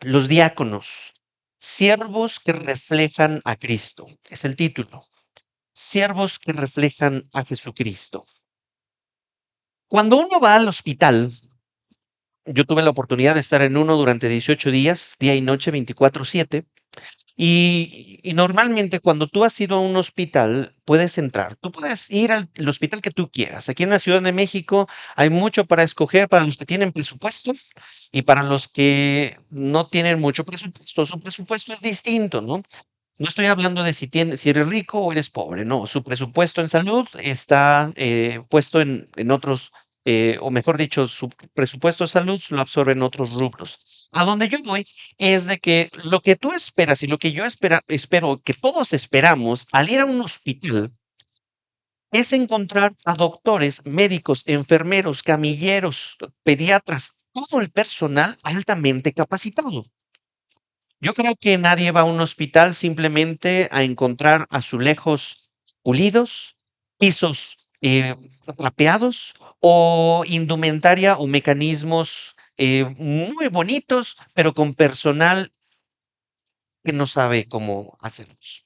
Los diáconos, siervos que reflejan a Cristo, es el título. Siervos que reflejan a Jesucristo. Cuando uno va al hospital, yo tuve la oportunidad de estar en uno durante 18 días, día y noche, 24/7, y normalmente cuando tú has ido a un hospital, puedes entrar. Tú puedes ir al hospital que tú quieras. Aquí en la Ciudad de México hay mucho para escoger para los que tienen presupuesto y para los que no tienen mucho presupuesto. Su presupuesto es distinto, ¿no? No estoy hablando de si eres rico o eres pobre, no. Su presupuesto en salud está puesto en otros, o mejor dicho, su presupuesto de salud lo absorben otros rubros. A donde yo voy es de que lo que tú esperas y lo que yo espero que todos esperamos al ir a un hospital es encontrar a doctores, médicos, enfermeros, camilleros, pediatras, todo el personal altamente capacitado. Yo creo que nadie va a un hospital simplemente a encontrar azulejos pulidos, pisos trapeados o indumentaria o mecanismos muy bonitos, pero con personal que no sabe cómo hacerlos.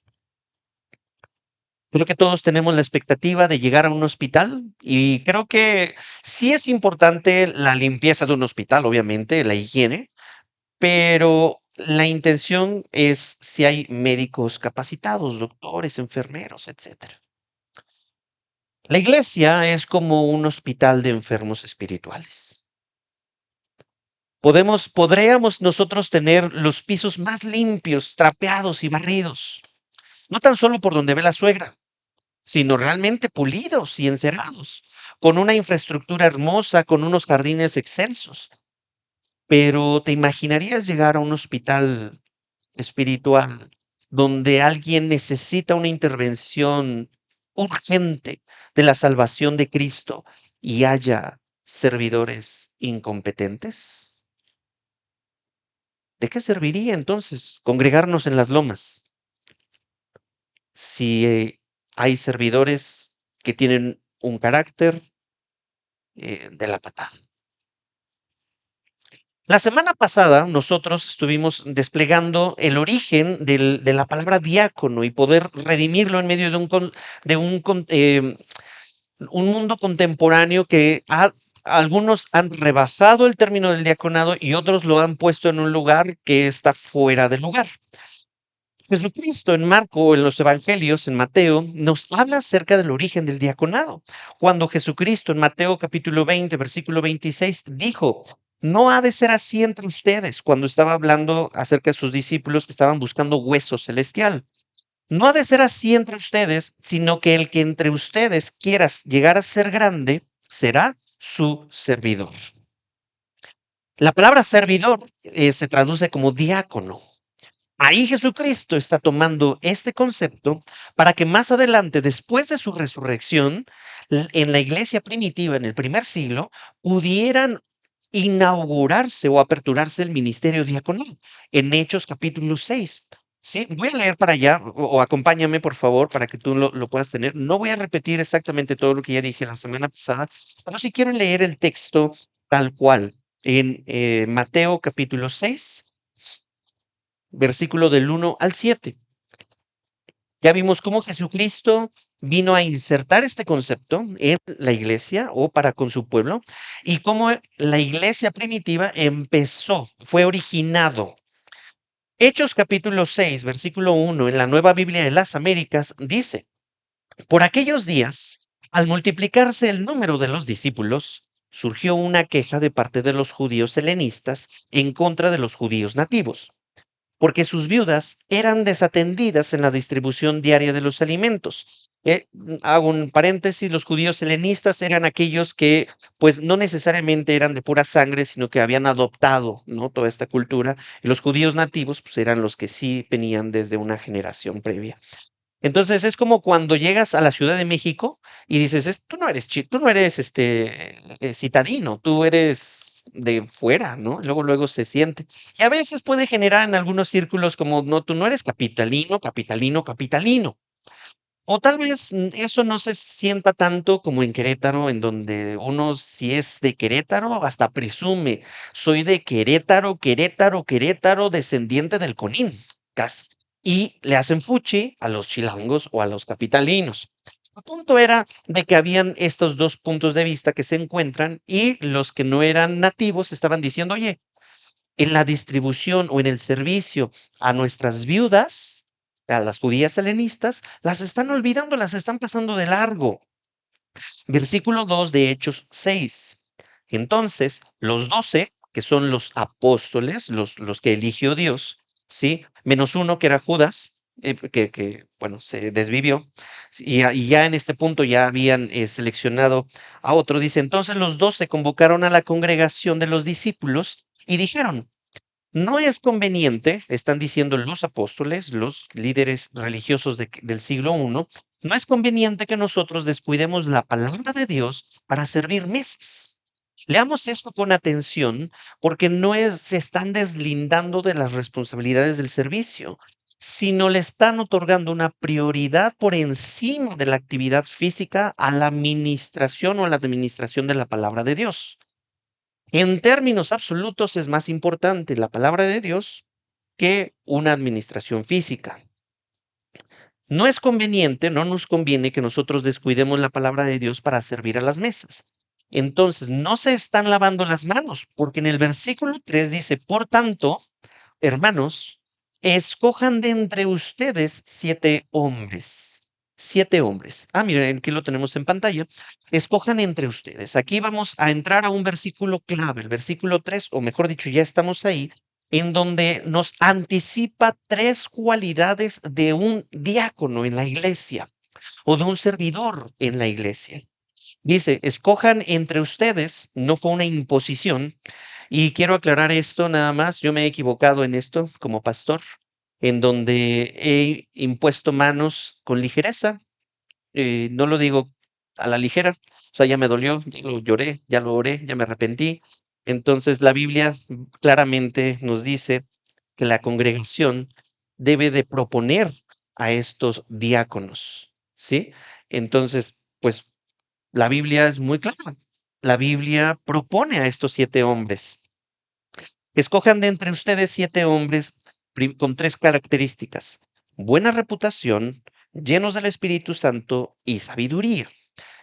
Creo que todos tenemos la expectativa de llegar a un hospital y creo que sí es importante la limpieza de un hospital, obviamente, la higiene, pero la intención es si hay médicos capacitados, doctores, enfermeros, etcétera. La iglesia es como un hospital de enfermos espirituales. Podríamos nosotros tener los pisos más limpios, trapeados y barridos, no tan solo por donde ve la suegra, sino realmente pulidos y encerados, con una infraestructura hermosa, con unos jardines excelsos. Pero ¿te imaginarías llegar a un hospital espiritual, donde alguien necesita una intervención urgente de la salvación de Cristo y haya servidores incompetentes? ¿De qué serviría entonces congregarnos en las lomas si hay servidores que tienen un carácter de la patada? La semana pasada nosotros estuvimos desplegando el origen de la palabra diácono y poder redimirlo en medio de un mundo contemporáneo que algunos han rebasado el término del diaconado y otros lo han puesto en un lugar que está fuera de lugar. Jesucristo en Marco, en los Evangelios, en Mateo, nos habla acerca del origen del diaconado. Cuando Jesucristo en Mateo capítulo 20, versículo 26, dijo, no ha de ser así entre ustedes, cuando estaba hablando acerca de sus discípulos que estaban buscando hueso celestial. No ha de ser así entre ustedes, sino que el que entre ustedes quiera llegar a ser grande, será su servidor. La palabra servidor se traduce como diácono. Ahí Jesucristo está tomando este concepto para que más adelante, después de su resurrección, en la iglesia primitiva, en el primer siglo, pudieran inaugurarse o aperturarse el ministerio diaconal en Hechos capítulo 6. Sí, voy a leer para allá o acompáñame por favor para que tú lo puedas tener. No voy a repetir exactamente todo lo que ya dije la semana pasada, pero sí quiero leer el texto tal cual en Mateo capítulo 6 versículo del 1 al 7. Ya vimos cómo Jesucristo vino a insertar este concepto en la iglesia o para con su pueblo y cómo la iglesia primitiva fue originado. Hechos capítulo 6, versículo 1 en la Nueva Biblia de las Américas dice, por aquellos días, al multiplicarse el número de los discípulos, surgió una queja de parte de los judíos helenistas en contra de los judíos nativos porque sus viudas eran desatendidas en la distribución diaria de los alimentos. Hago un paréntesis, los judíos helenistas eran aquellos que pues no necesariamente eran de pura sangre, sino que habían adoptado, ¿no?, toda esta cultura, y los judíos nativos pues eran los que sí venían desde una generación previa. Entonces es como cuando llegas a la Ciudad de México y dices, tú no eres, tú no eres citadino, tú eres de fuera, ¿no? Luego, luego se siente. Y a veces puede generar en algunos círculos como, no, tú no eres capitalino, capitalino, capitalino. O tal vez eso no se sienta tanto como en Querétaro, en donde uno, si es de Querétaro, hasta presume, soy de Querétaro, Querétaro, Querétaro, descendiente del Conín, casi. Y le hacen fuchi a los chilangos o a los capitalinos. El punto era de que habían estos dos puntos de vista que se encuentran y los que no eran nativos estaban diciendo, oye, en la distribución o en el servicio a nuestras viudas, a las judías helenistas, las están olvidando, las están pasando de largo. Versículo 2 de Hechos 6. Entonces, los 12, que son los apóstoles, los que eligió Dios, ¿sí? Menos uno que era Judas, bueno, se desvivió, y ya en este punto ya habían seleccionado a otro. Dice, entonces los 12 convocaron a la congregación de los discípulos y dijeron, no es conveniente, están diciendo los apóstoles, los líderes religiosos del siglo I, no es conveniente que nosotros descuidemos la palabra de Dios para servir mesas. Leamos esto con atención porque se están deslindando de las responsabilidades del servicio, sino le están otorgando una prioridad por encima de la actividad física a la administración o a la administración de la palabra de Dios. En términos absolutos es más importante la palabra de Dios que una administración física. No es conveniente, no nos conviene que nosotros descuidemos la palabra de Dios para servir a las mesas. Entonces, no se están lavando las manos, porque en el versículo 3 dice, por tanto, hermanos, escojan de entre ustedes 7 hombres. 7 hombres. Ah, miren, aquí lo tenemos en pantalla. Escojan entre ustedes. Aquí vamos a entrar a un versículo clave, el versículo 3, o mejor dicho, ya estamos ahí, en donde nos anticipa 3 cualidades de un diácono en la iglesia o de un servidor en la iglesia. Dice, escojan entre ustedes, no fue una imposición, y quiero aclarar esto nada más, yo me he equivocado en esto como pastor, en donde he impuesto manos con ligereza, no lo digo a la ligera, o sea, ya me dolió, ya lo lloré, ya lo oré, ya me arrepentí. Entonces la Biblia claramente nos dice que la congregación debe de proponer a estos diáconos, ¿sí? Entonces, pues la Biblia es muy clara. La Biblia propone a estos 7 hombres. Escojan de entre ustedes 7 hombres con 3 características. Buena reputación, llenos del Espíritu Santo y sabiduría.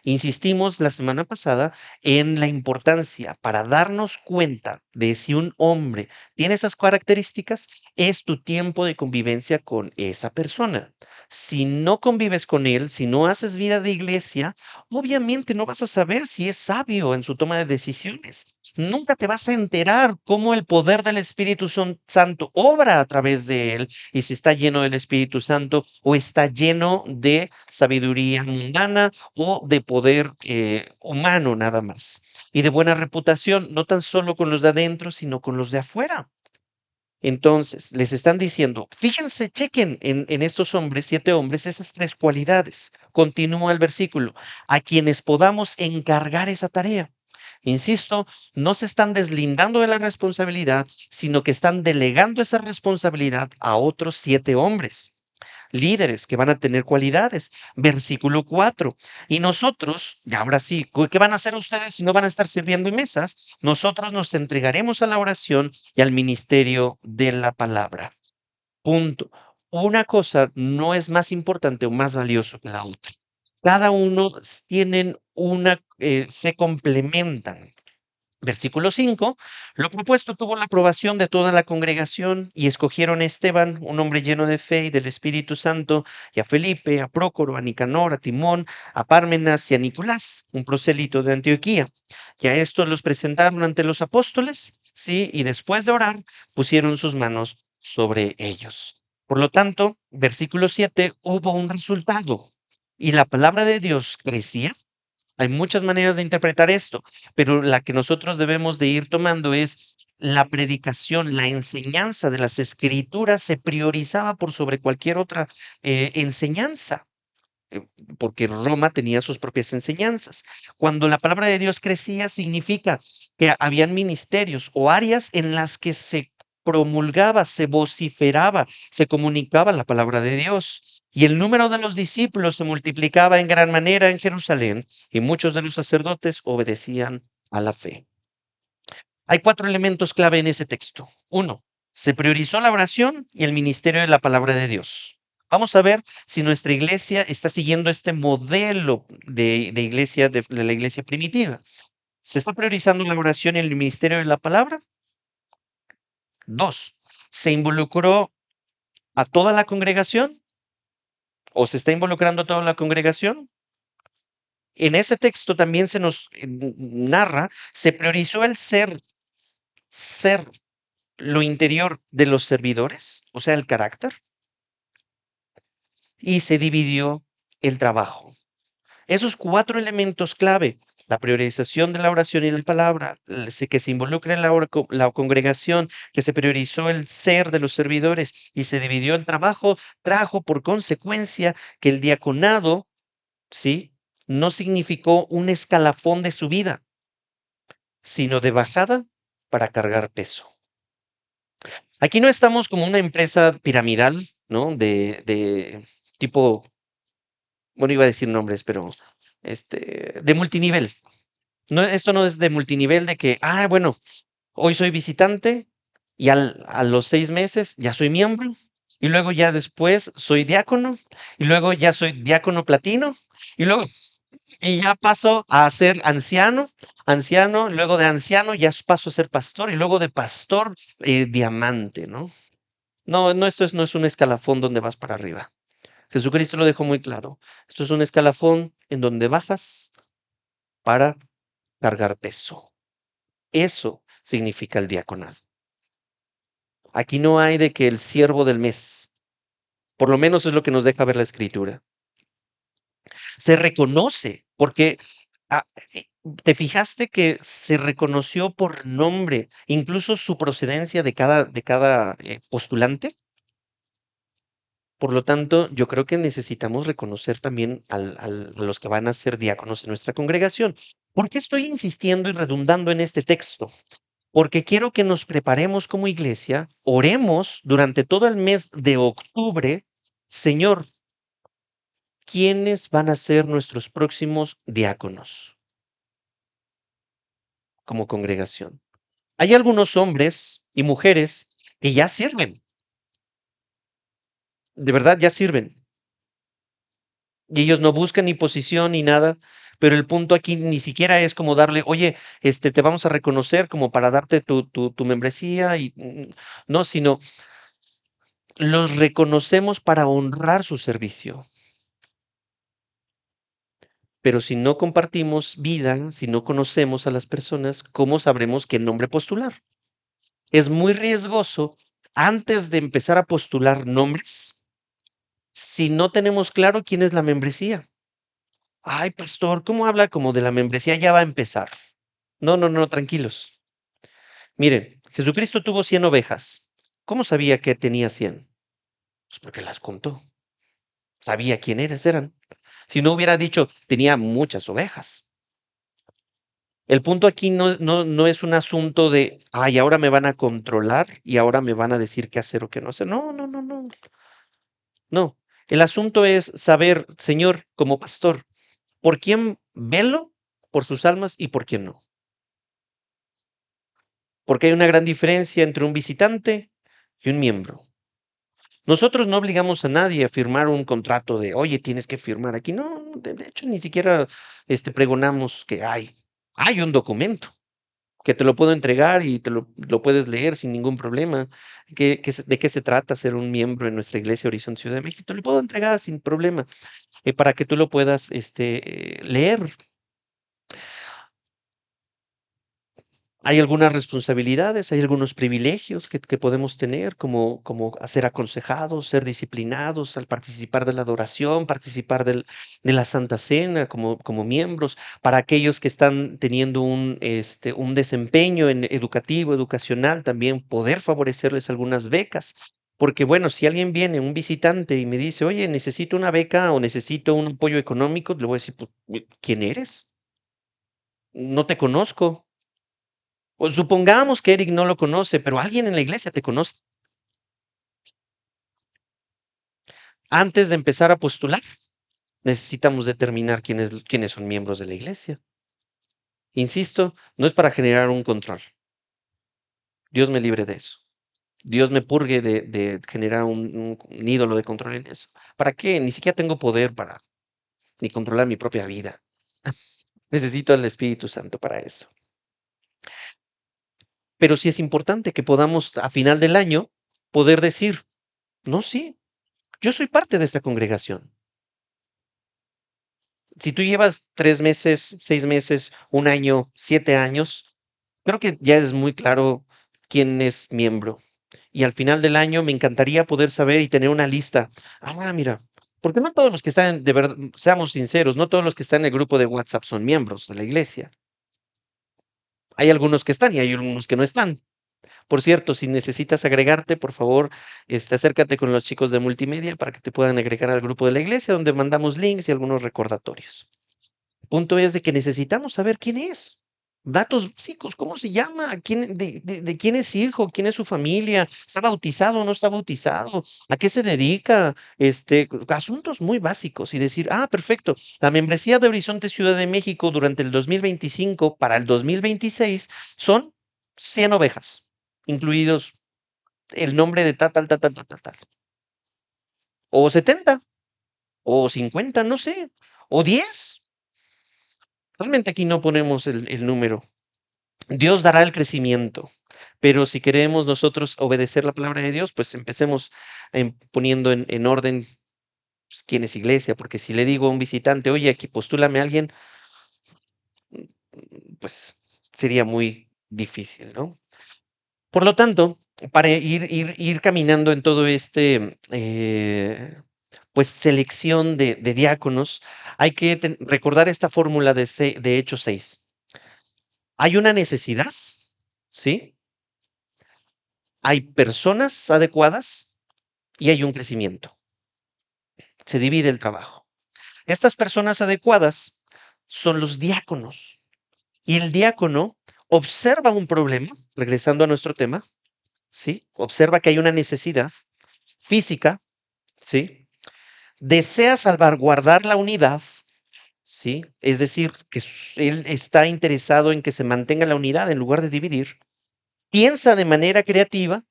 Insistimos la semana pasada en la importancia para darnos cuenta de si un hombre tiene esas características, es tu tiempo de convivencia con esa persona. Si no convives con él, si no haces vida de iglesia, obviamente no vas a saber si es sabio en su toma de decisiones. Nunca te vas a enterar cómo el poder del Espíritu Santo obra a través de él y si está lleno del Espíritu Santo o está lleno de sabiduría mundana o de poder humano nada más. Y de buena reputación, no tan solo con los de adentro, sino con los de afuera. Entonces, les están diciendo, fíjense, chequen en estos hombres, 7 hombres, esas 3 cualidades. Continúa el versículo, a quienes podamos encargar esa tarea. Insisto, no se están deslindando de la responsabilidad, sino que están delegando esa responsabilidad a otros 7 hombres líderes que van a tener cualidades. Versículo 4. Y nosotros, y ahora sí, ¿qué van a hacer ustedes si no van a estar sirviendo en mesas? Nosotros nos entregaremos a la oración y al ministerio de la palabra. Punto. Una cosa no es más importante o más valioso que la otra. Cada uno tienen se complementan. Versículo 5. Lo propuesto tuvo la aprobación de toda la congregación y escogieron a Esteban, un hombre lleno de fe y del Espíritu Santo, y a Felipe, a Prócoro, a Nicanor, a Timón, a Pármenas y a Nicolás, un prosélito de Antioquía. Y a estos los presentaron ante los apóstoles, sí, y después de orar, pusieron sus manos sobre ellos. Por lo tanto, versículo 7, hubo un resultado y la palabra de Dios crecía. Hay muchas maneras de interpretar esto, pero la que nosotros debemos de ir tomando es la predicación, la enseñanza de las escrituras se priorizaba por sobre cualquier otra enseñanza, eh, porque Roma tenía sus propias enseñanzas. Cuando la palabra de Dios crecía, significa que habían ministerios o áreas en las que se promulgaba, se vociferaba, se comunicaba la palabra de Dios. Y el número de los discípulos se multiplicaba en gran manera en Jerusalén, y muchos de los sacerdotes obedecían a la fe. Hay cuatro elementos clave en ese texto. Uno, se priorizó la oración y el ministerio de la palabra de Dios. Vamos a ver si nuestra iglesia está siguiendo este modelo de iglesia, de la iglesia primitiva. ¿Se está priorizando la oración y el ministerio de la palabra? Dos, ¿se involucró a toda la congregación o se está involucrando a toda la congregación? En ese texto también se nos narra, se priorizó el ser lo interior de los servidores, o sea, el carácter, y se dividió el trabajo. Esos cuatro elementos clave, la priorización de la oración y la palabra, que se involucre en la congregación, que se priorizó el ser de los servidores y se dividió el trabajo, trajo por consecuencia que el diaconado, ¿sí? No significó un escalafón de subida, sino de bajada para cargar peso. Aquí no estamos como una empresa piramidal, ¿no? De tipo, bueno, iba a decir nombres, pero de multinivel. No, esto no es de multinivel de que, bueno, hoy soy visitante y a los 6 meses ya soy miembro y luego ya después soy diácono y luego ya soy diácono platino y luego y ya paso a ser anciano, luego de anciano ya paso a ser pastor y luego de pastor diamante, ¿no? No, no, no es un escalafón donde vas para arriba. Jesucristo lo dejó muy claro. Esto es un escalafón en donde bajas para cargar peso. Eso significa el diaconado. Aquí no hay de que el siervo del mes, por lo menos es lo que nos deja ver la escritura. Se reconoce, porque ah, eh, te fijaste que se reconoció por nombre, incluso su procedencia de cada postulante. Por lo tanto, yo creo que necesitamos reconocer también a los que van a ser diáconos en nuestra congregación. ¿Por qué estoy insistiendo y redundando en este texto? Porque quiero que nos preparemos como iglesia, oremos durante todo el mes de octubre, Señor, ¿quiénes van a ser nuestros próximos diáconos como congregación? Hay algunos hombres y mujeres que ya sirven, de verdad ya sirven, y ellos no buscan ni posición ni nada, pero el punto aquí ni siquiera es como darle, oye, te vamos a reconocer como para darte tu membresía y no, sino los reconocemos para honrar su servicio. Pero si no compartimos vida, si no conocemos a las personas, ¿cómo sabremos qué nombre postular? Es muy riesgoso antes de empezar a postular nombres si no tenemos claro quién es la membresía. Ay, pastor, ¿cómo habla como de la membresía? Ya va a empezar. No, no, no, tranquilos. Miren, Jesucristo tuvo 100 ovejas. ¿Cómo sabía que tenía 100? Pues porque las contó. Sabía quiénes eran. Si no hubiera dicho, tenía muchas ovejas. El punto aquí no es un asunto de, ay, ahora me van a controlar y ahora me van a decir qué hacer o qué no hacer. No, no, no, no, no. El asunto es saber, Señor, como pastor, por quién velo, por sus almas y por quién no. Porque hay una gran diferencia entre un visitante y un miembro. Nosotros no obligamos a nadie a firmar un contrato de, oye, tienes que firmar aquí. No, de hecho, ni siquiera pregonamos que hay un documento que te lo puedo entregar y lo puedes leer sin ningún problema. ¿De qué se trata ser un miembro en nuestra iglesia Horizonte Ciudad de México? Te lo puedo entregar sin problema para que tú lo puedas leer. Hay algunas responsabilidades, hay algunos privilegios que podemos tener, como ser aconsejados, ser disciplinados al participar de la adoración, participar de la Santa Cena como miembros, para aquellos que están teniendo un desempeño educativo, educacional, también poder favorecerles algunas becas. Porque bueno, si alguien viene, un visitante, y me dice, oye, necesito una beca o necesito un apoyo económico, le voy a decir, pues, ¿quién eres? No te conozco. O supongamos que Eric no lo conoce, pero alguien en la iglesia te conoce. Antes de empezar a postular, necesitamos determinar quiénes son miembros de la iglesia. Insisto, no es para generar un control. Dios me libre de eso. Dios me purgue de generar un ídolo de control en eso. ¿Para qué? Ni siquiera tengo poder para ni controlar mi propia vida. Necesito al Espíritu Santo para eso. Pero sí es importante que podamos a final del año poder decir, no, sí, yo soy parte de esta congregación. Si tú llevas 3 meses, 6 meses, un año, 7 años, creo que ya es muy claro quién es miembro. Y al final del año me encantaría poder saber y tener una lista. Ah, mira, porque no todos los que están, de verdad, seamos sinceros, no todos los que están en el grupo de WhatsApp son miembros de la iglesia. Hay algunos que están y hay algunos que no están. Por cierto, si necesitas agregarte, por favor, acércate con los chicos de multimedia para que te puedan agregar al grupo de la iglesia, donde mandamos links y algunos recordatorios. Punto es de que necesitamos saber quién es. Datos básicos, ¿cómo se llama? ¿Quién, de quién es hijo? ¿Quién es su familia? ¿Está bautizado o no está bautizado? ¿A qué se dedica? Asuntos muy básicos y decir, ah, perfecto, la membresía de Horizonte Ciudad de México durante el 2025 para el 2026 son 100 ovejas, incluidos el nombre de tal, tal, tal, tal, tal, tal, tal. O 70, o 50, no sé, o 10. Realmente aquí no ponemos el número. Dios dará el crecimiento, pero si queremos nosotros obedecer la palabra de Dios, pues empecemos poniendo en orden pues, quién es iglesia, porque si le digo a un visitante, oye, aquí postúlame a alguien, pues sería muy difícil, ¿no? Por lo tanto, para ir caminando en todo pues selección de diáconos, hay que recordar esta fórmula de Hechos 6. Hay una necesidad, ¿sí? Hay personas adecuadas y hay un crecimiento. Se divide el trabajo. Estas personas adecuadas son los diáconos. Y el diácono observa un problema, regresando a nuestro tema, ¿sí? Observa que hay una necesidad física, ¿sí? Desea salvaguardar la unidad, ¿sí? Es decir, que él está interesado en que se mantenga la unidad en lugar de dividir. Piensa de manera creativa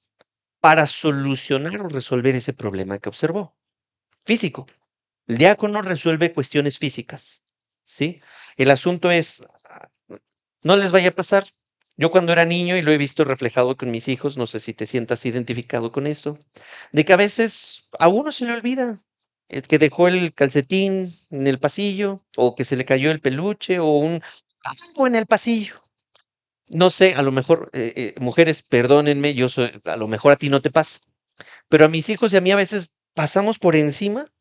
para solucionar o resolver ese problema que observó. Físico. El diácono resuelve cuestiones físicas, ¿sí? El asunto es, no les vaya a pasar. Yo cuando era niño y lo he visto reflejado con mis hijos, no sé si te sientas identificado con esto, de que a veces a uno se le olvida, es que dejó el calcetín en el pasillo, o que se le cayó el peluche, o algo en el pasillo. No sé, a lo mejor, mujeres, perdónenme, a lo mejor a ti no te pasa, pero a mis hijos y a mí a veces pasamos por encima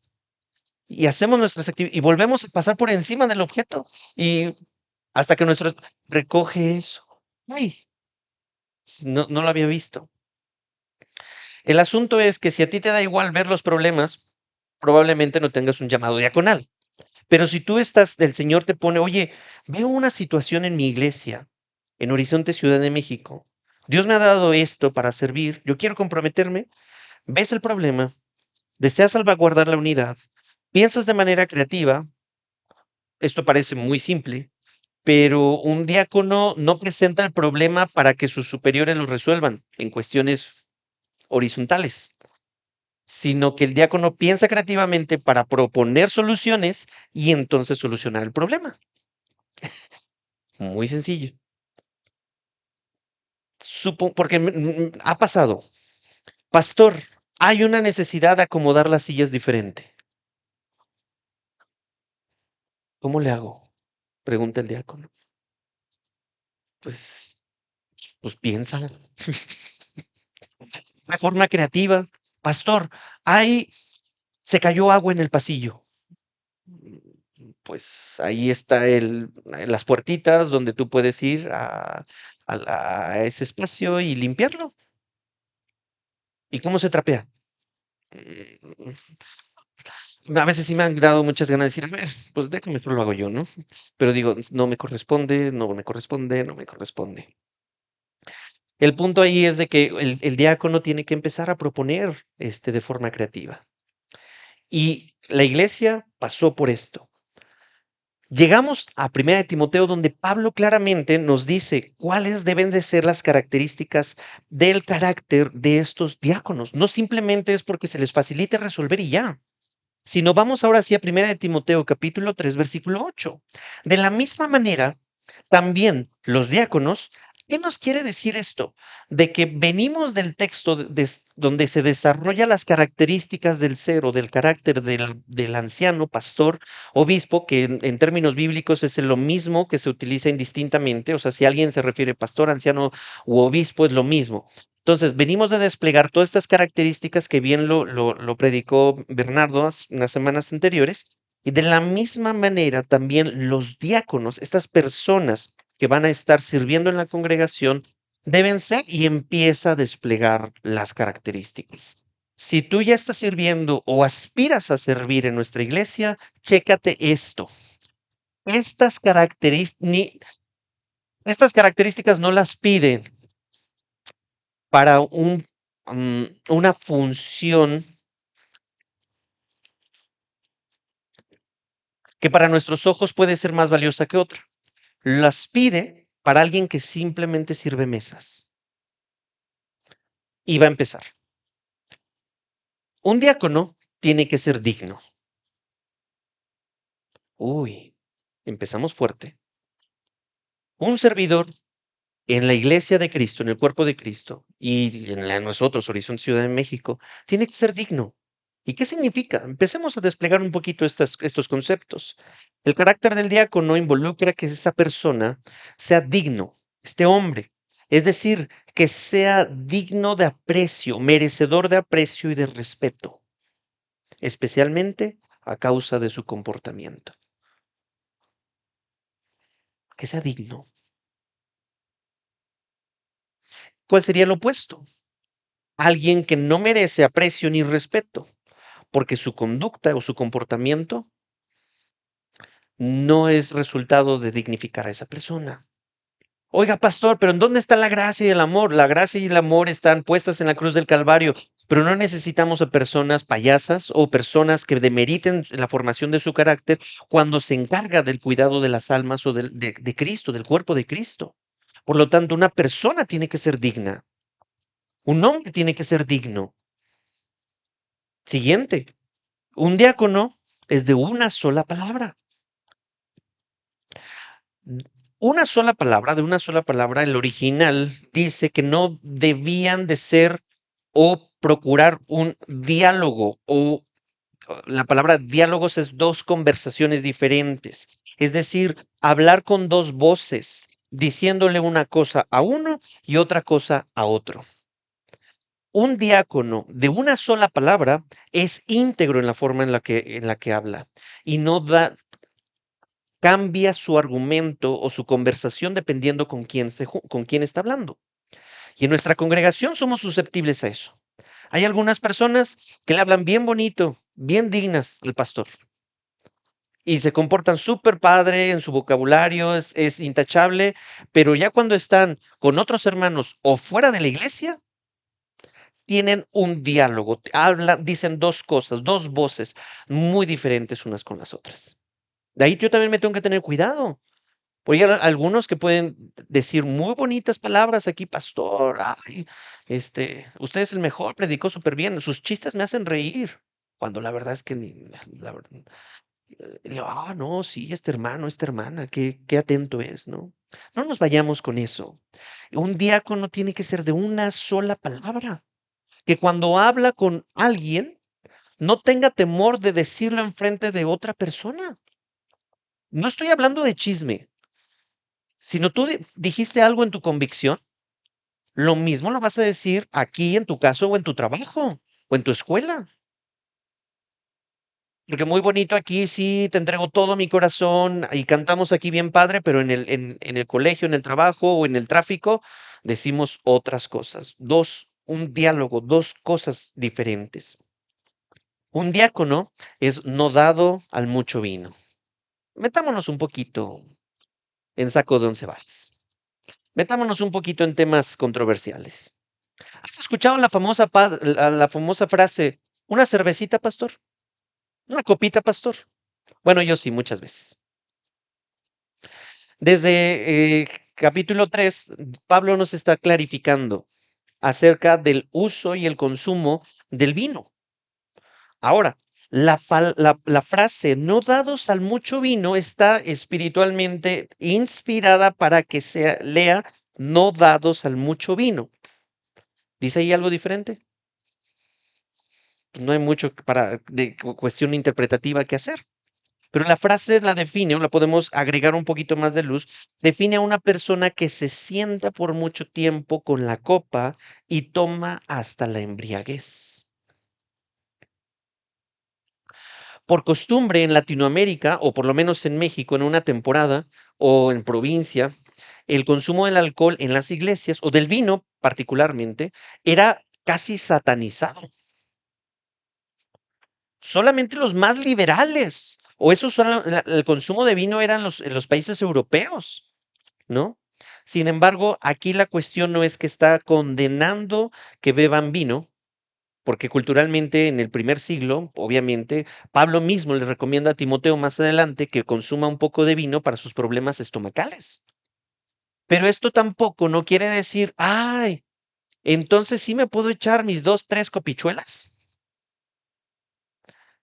y hacemos nuestras actividades y volvemos a pasar por encima del objeto y hasta que nuestro recoge eso. Ay, no, no lo había visto. El asunto es que si a ti te da igual ver los problemas, probablemente no tengas un llamado diaconal. Pero si tú estás, el Señor te pone, oye, veo una situación en mi iglesia, en Horizonte Ciudad de México. Dios me ha dado esto para servir, yo quiero comprometerme. Ves el problema, deseas salvaguardar la unidad, piensas de manera creativa. Esto parece muy simple, pero un diácono no presenta el problema para que sus superiores lo resuelvan en cuestiones horizontales, sino que el diácono piensa creativamente para proponer soluciones y entonces solucionar el problema. Muy sencillo. Porque ha pasado. Pastor, hay una necesidad de acomodar las sillas diferente. ¿Cómo le hago? Pregunta el diácono. Pues, pues piensa. De forma creativa. Pastor, se cayó agua en el pasillo. Pues ahí está las puertitas donde tú puedes ir a ese espacio y limpiarlo. ¿Y cómo se trapea? Mm, A veces sí me han dado muchas ganas de decir, a ver, pues déjame, mejor lo hago yo, ¿no? Pero digo, no me corresponde, no me corresponde, no me corresponde. El punto ahí es de que el diácono tiene que empezar a proponer, de forma creativa. Y la iglesia pasó por esto. Llegamos a Primera de Timoteo, donde Pablo claramente nos dice cuáles deben de ser las características del carácter de estos diáconos. No simplemente es porque se les facilite resolver y ya, sino vamos ahora sí a Primera de Timoteo, capítulo 3, versículo 8. De la misma manera, también los diáconos, ¿qué nos quiere decir esto? De que venimos del texto donde se desarrolla las características del ser o del carácter del anciano, pastor, obispo, que en términos bíblicos es lo mismo que se utiliza indistintamente. O sea, si alguien se refiere pastor, anciano u obispo, es lo mismo. Entonces, venimos de desplegar todas estas características que bien lo predicó Bernardo unas semanas anteriores, y de la misma manera también los diáconos, estas personas que van a estar sirviendo en la congregación, deben ser y empieza a desplegar las características. Si tú ya estás sirviendo o aspiras a servir en nuestra iglesia, chécate esto. Estas características no las piden para una función que para nuestros ojos puede ser más valiosa que otra. Las pide para alguien que simplemente sirve mesas. Y va a empezar. Un diácono tiene que ser digno. Uy, empezamos fuerte. Un servidor en la iglesia de Cristo, en el cuerpo de Cristo y en la de nosotros, Horizonte Ciudad de México, tiene que ser digno. ¿Y qué significa? Empecemos a desplegar un poquito estos conceptos. El carácter del diácono involucra que esa persona sea digno, este hombre, es decir, que sea digno de aprecio, merecedor de aprecio y de respeto, especialmente a causa de su comportamiento. Que sea digno. ¿Cuál sería el opuesto? Alguien que no merece aprecio ni respeto, porque su conducta o su comportamiento no es resultado de dignificar a esa persona. Oiga, pastor, pero ¿en dónde está la gracia y el amor? La gracia y el amor están puestas en la cruz del Calvario, pero no necesitamos a personas payasas o personas que demeriten la formación de su carácter cuando se encarga del cuidado de las almas o de Cristo, del cuerpo de Cristo. Por lo tanto, una persona tiene que ser digna, un hombre tiene que ser digno. Siguiente, un diácono es de una sola palabra. Una sola palabra, de una sola palabra, el original dice que no debían de ser o procurar un diálogo la palabra diálogos es dos conversaciones diferentes, es decir, hablar con dos voces, diciéndole una cosa a uno y otra cosa a otro. Un diácono de una sola palabra es íntegro en la forma en la que habla y no cambia su argumento o su conversación dependiendo con quién está hablando. Y en nuestra congregación somos susceptibles a eso. Hay algunas personas que le hablan bien bonito, bien dignas al pastor y se comportan súper padre en su vocabulario, es intachable, pero ya cuando están con otros hermanos o fuera de la iglesia, tienen un diálogo, hablan, dicen dos cosas, dos voces muy diferentes unas con las otras. De ahí yo también me tengo que tener cuidado. Porque hay algunos que pueden decir muy bonitas palabras aquí, pastor. Ay, usted es el mejor, predicó súper bien. Sus chistes me hacen reír. Cuando la verdad es que la verdad, digo, no, sí, este hermano, esta hermana, qué atento es, ¿no? No nos vayamos con eso. Un diácono tiene que ser de una sola palabra, que cuando habla con alguien, no tenga temor de decirlo en frente de otra persona. No estoy hablando de chisme, sino tú dijiste algo en tu convicción, lo mismo lo vas a decir aquí en tu caso o en tu trabajo o en tu escuela. Porque muy bonito aquí, sí, te entrego todo mi corazón y cantamos aquí bien padre, pero en el colegio, en el trabajo o en el tráfico decimos otras cosas. Un diálogo, dos cosas diferentes. Un diácono es no dado al mucho vino. Metámonos un poquito en saco de 11 varas. Metámonos un poquito en temas controversiales. ¿Has escuchado la famosa frase, una cervecita, pastor? Una copita, pastor. Bueno, yo sí, muchas veces. Desde capítulo 3, Pablo nos está clarificando acerca del uso y el consumo del vino. Ahora, la frase no dados al mucho vino está espiritualmente inspirada para que se lea no dados al mucho vino. ¿Dice ahí algo diferente? No hay mucho para de cuestión interpretativa que hacer. Pero la frase la define, o la podemos agregar un poquito más de luz, define a una persona que se sienta por mucho tiempo con la copa y toma hasta la embriaguez. Por costumbre en Latinoamérica, o por lo menos en México, en una temporada o en provincia, el consumo del alcohol en las iglesias, o del vino particularmente, era casi satanizado. Solamente los más liberales, o esos son el consumo de vino eran en los países europeos, ¿no? Sin embargo, aquí la cuestión no es que está condenando que beban vino, porque culturalmente en el primer siglo, obviamente, Pablo mismo le recomienda a Timoteo más adelante que consuma un poco de vino para sus problemas estomacales. Pero esto tampoco no quiere decir, ay, entonces sí me puedo echar mis dos, tres copichuelas.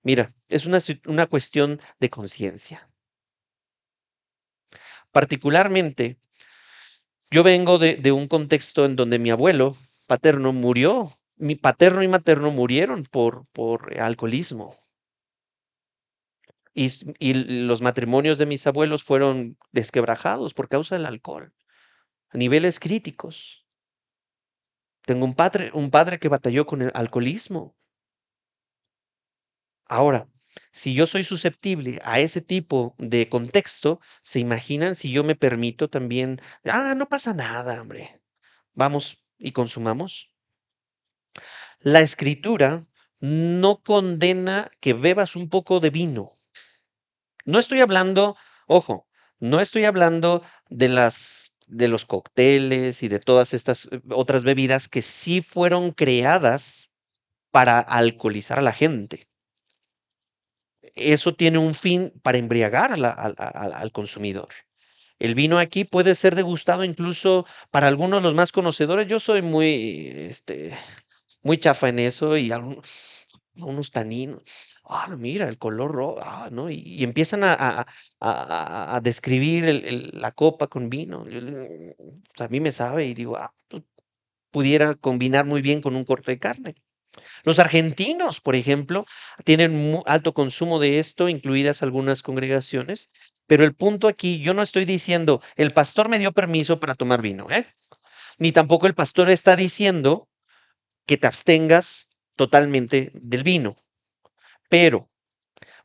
Mira, es una cuestión de conciencia. Particularmente, yo vengo de un contexto en donde mi abuelo paterno murió, mi paterno y materno murieron por alcoholismo. Y los matrimonios de mis abuelos fueron desquebrajados por causa del alcohol, a niveles críticos. Tengo un padre que batalló con el alcoholismo. Ahora, si yo soy susceptible a ese tipo de contexto, ¿se imaginan si yo me permito también? No pasa nada, hombre. Vamos y consumamos. La escritura no condena que bebas un poco de vino. No estoy hablando, ojo, no estoy hablando de los cócteles y de todas estas otras bebidas que sí fueron creadas para alcoholizar a la gente. Eso tiene un fin para embriagar al consumidor. El vino aquí puede ser degustado incluso para algunos los más conocedores. Yo soy muy chafa en eso y unos taninos. Mira, el color rojo, ¿no? Y empiezan a describir la copa con vino. A mí me sabe y digo, pues, pudiera combinar muy bien con un corte de carne. Los argentinos, por ejemplo, tienen alto consumo de esto, incluidas algunas congregaciones. Pero el punto aquí, yo no estoy diciendo, el pastor me dio permiso para tomar vino, ¿eh? Ni tampoco el pastor está diciendo que te abstengas totalmente del vino. Pero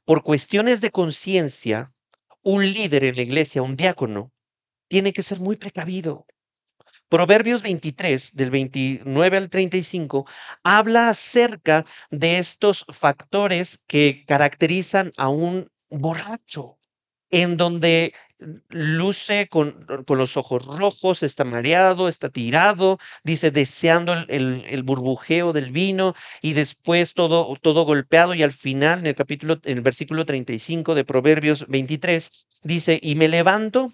por cuestiones de conciencia, un líder en la iglesia, un diácono, tiene que ser muy precavido. Proverbios 23, del 29 al 35, habla acerca de estos factores que caracterizan a un borracho, en donde luce con los ojos rojos, está mareado, está tirado, dice deseando el burbujeo del vino y después todo golpeado y al final en el versículo 35 de Proverbios 23, dice, y me levanto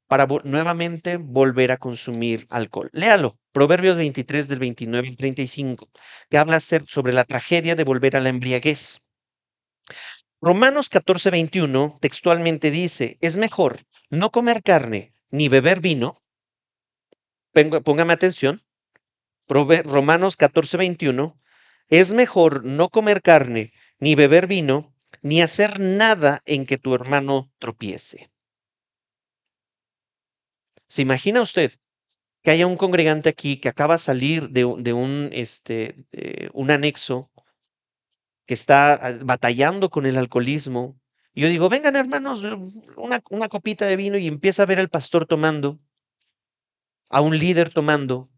para nuevamente volver a consumir alcohol. Léalo, Proverbios 23 del 29 al 35, que habla sobre la tragedia de volver a la embriaguez. Romanos 14:21 textualmente dice, es mejor no comer carne ni beber vino. Póngame atención, Romanos 14:21, es mejor no comer carne ni beber vino, ni hacer nada en que tu hermano tropiece. ¿Se imagina usted que haya un congregante aquí que acaba de salir de un anexo que está batallando con el alcoholismo? Y yo digo, vengan hermanos, una copita de vino y empieza a ver al pastor tomando, a un líder tomando.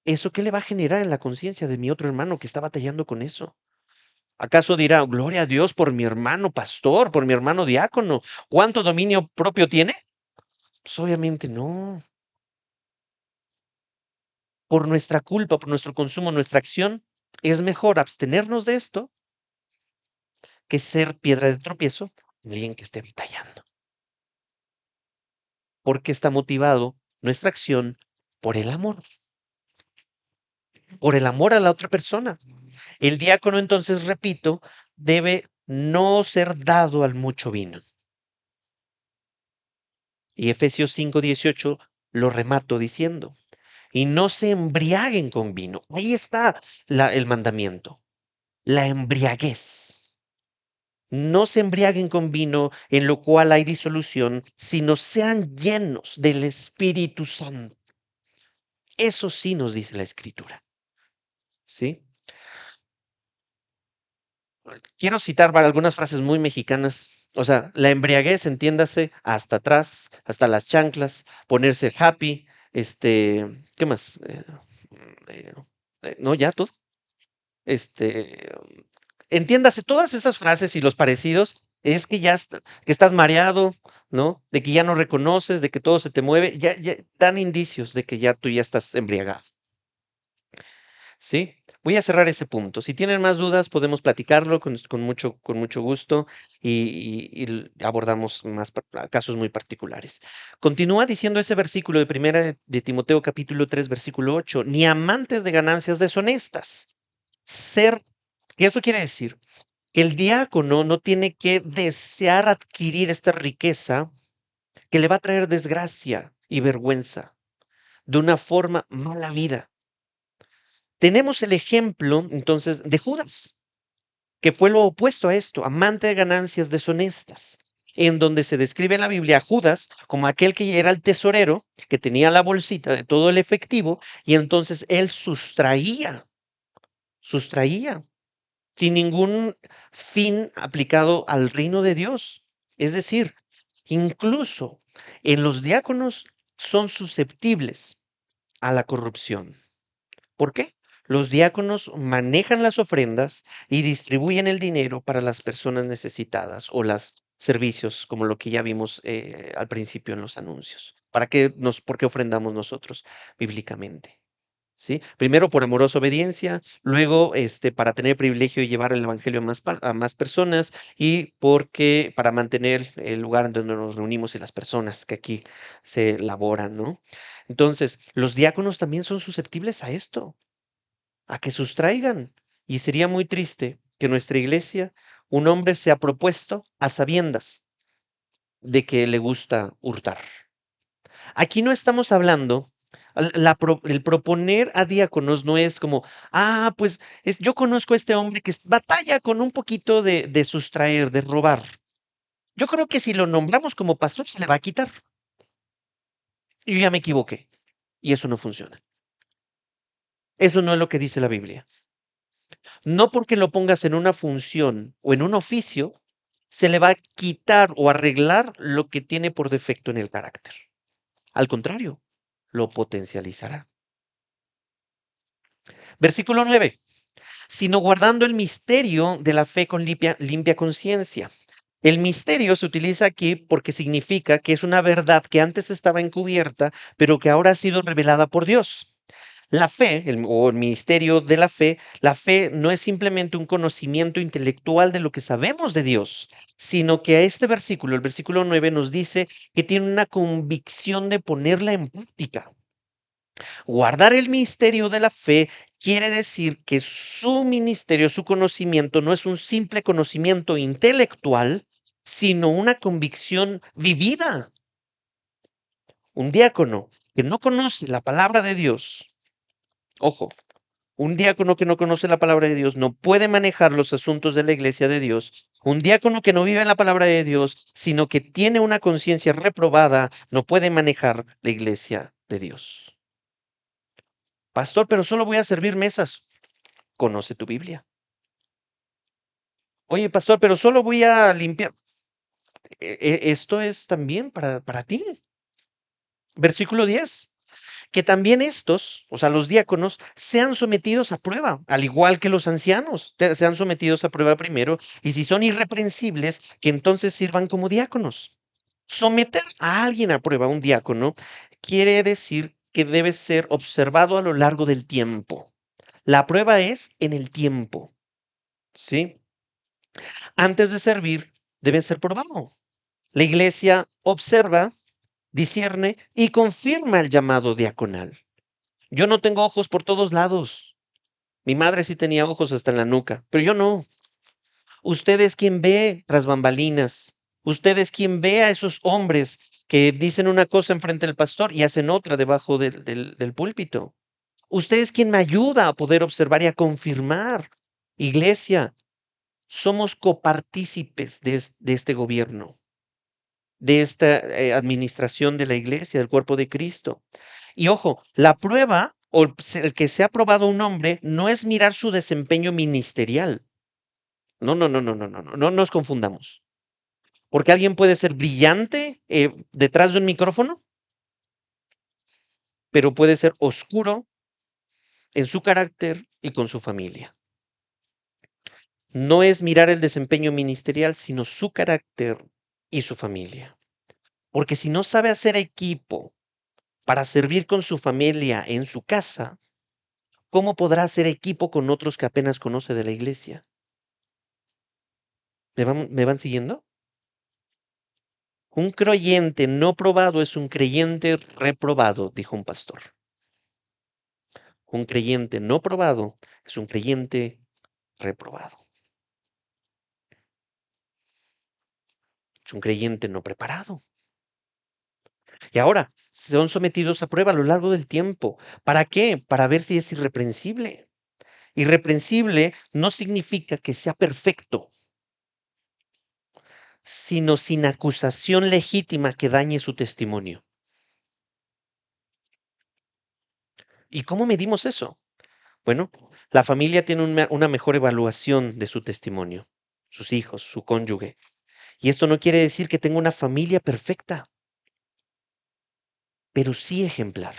¿Eso qué le va a generar en la conciencia de mi otro hermano que está batallando con eso? ¿Acaso dirá, gloria a Dios por mi hermano pastor, por mi hermano diácono? ¿Cuánto dominio propio tiene? Pues obviamente no. Por nuestra culpa, por nuestro consumo, nuestra acción, es mejor abstenernos de esto que ser piedra de tropiezo en alguien que esté batallando, porque está motivado nuestra acción por por el amor a la otra persona. El diácono, entonces, repito, debe no ser dado al mucho vino. Y Efesios 5:18 lo remato diciendo, y no se embriaguen con vino. Ahí está el mandamiento, la embriaguez. No se embriaguen con vino en lo cual hay disolución, sino sean llenos del Espíritu Santo. Eso sí nos dice la Escritura, ¿sí? Quiero citar algunas frases muy mexicanas. O sea, la embriaguez, entiéndase, hasta atrás, hasta las chanclas, ponerse happy, ¿qué más? Eh, no, ya todo. Este, entiéndase, todas esas frases y los parecidos es que que estás mareado, ¿no? De que ya no reconoces, de que todo se te mueve, ya dan indicios de que ya tú ya estás embriagado. Sí, voy a cerrar ese punto. Si tienen más dudas, podemos platicarlo con mucho gusto y abordamos más casos muy particulares. Continúa diciendo ese versículo de primera de Timoteo capítulo 3 versículo 8, ni amantes de ganancias deshonestas. Ser, ¿qué eso quiere decir? Que el diácono no tiene que desear adquirir esta riqueza que le va a traer desgracia y vergüenza de una forma mala vida. Tenemos el ejemplo, entonces, de Judas, que fue lo opuesto a esto, amante de ganancias deshonestas, en donde se describe en la Biblia a Judas como aquel que era el tesorero, que tenía la bolsita de todo el efectivo, y entonces él sustraía, sin ningún fin aplicado al reino de Dios. Es decir, incluso en los diáconos son susceptibles a la corrupción. ¿Por qué? Los diáconos manejan las ofrendas y distribuyen el dinero para las personas necesitadas o los servicios, como lo que ya vimos al principio en los anuncios. ¿Por qué ofrendamos nosotros bíblicamente? ¿Sí? Primero por amorosa obediencia, luego para tener privilegio de llevar el evangelio a más personas y porque para mantener el lugar en donde nos reunimos y las personas que aquí se laboran, ¿no? Entonces, los diáconos también son susceptibles a esto, a que sustraigan. Y sería muy triste que en nuestra iglesia un hombre sea propuesto a sabiendas de que le gusta hurtar. Aquí no estamos hablando, el proponer a diáconos no es como, pues yo conozco a este hombre que batalla con un poquito de sustraer, de robar. Yo creo que si lo nombramos como pastor se le va a quitar. Yo ya me equivoqué. Y eso no funciona. Eso no es lo que dice la Biblia. No porque lo pongas en una función o en un oficio, se le va a quitar o arreglar lo que tiene por defecto en el carácter. Al contrario, lo potencializará. Versículo 9. Sino guardando el misterio de la fe con limpia conciencia. El misterio se utiliza aquí porque significa que es una verdad que antes estaba encubierta, pero que ahora ha sido revelada por Dios. La fe, o el misterio de la fe no es simplemente un conocimiento intelectual de lo que sabemos de Dios, sino que a este versículo, el versículo 9, nos dice que tiene una convicción de ponerla en práctica. Guardar el misterio de la fe quiere decir que su ministerio, su conocimiento, no es un simple conocimiento intelectual, sino una convicción vivida. Un diácono que no conoce la palabra de Dios, ojo, un diácono que no conoce la palabra de Dios no puede manejar los asuntos de la iglesia de Dios. Un diácono que no vive en la palabra de Dios, sino que tiene una conciencia reprobada, no puede manejar la iglesia de Dios. Pastor, pero solo voy a servir mesas. Conoce tu Biblia. Oye, pastor, pero solo voy a limpiar. Esto es también para ti. Versículo 10. Que también estos, o sea, los diáconos, sean sometidos a prueba, al igual que los ancianos, sean sometidos a prueba primero, y si son irreprensibles, que entonces sirvan como diáconos. Someter a alguien a prueba, un diácono, quiere decir que debe ser observado a lo largo del tiempo. La prueba es en el tiempo, ¿sí? Antes de servir, deben ser probado. La iglesia observa, discierne y confirma el llamado diaconal. Yo no tengo ojos por todos lados. Mi madre sí tenía ojos hasta en la nuca, pero yo no. Usted es quien ve tras bambalinas. Usted es quien ve a esos hombres que dicen una cosa enfrente del pastor y hacen otra debajo del púlpito. Usted es quien me ayuda a poder observar y a confirmar. Iglesia, somos copartícipes de este gobierno, de esta administración de la iglesia, del cuerpo de Cristo. Y ojo, la prueba o el que se ha probado un hombre no es mirar su desempeño ministerial. No, no, no, no, no, no, no, no nos confundamos. Porque alguien puede ser brillante detrás de un micrófono, pero puede ser oscuro en su carácter y con su familia. No es mirar el desempeño ministerial, sino su carácter y su familia. Porque si no sabe hacer equipo para servir con su familia en su casa, ¿cómo podrá hacer equipo con otros que apenas conoce de la iglesia? ¿Me van siguiendo? Un creyente no probado es un creyente reprobado, dijo un pastor. Un creyente no probado es un creyente reprobado. Es un creyente no preparado. Y ahora son sometidos a prueba a lo largo del tiempo. ¿Para qué? Para ver si es irreprensible. Irreprensible no significa que sea perfecto, sino sin acusación legítima que dañe su testimonio. ¿Y cómo medimos eso? Bueno, la familia tiene una mejor evaluación de su testimonio, sus hijos, su cónyuge. Y esto no quiere decir que tenga una familia perfecta, pero sí ejemplar.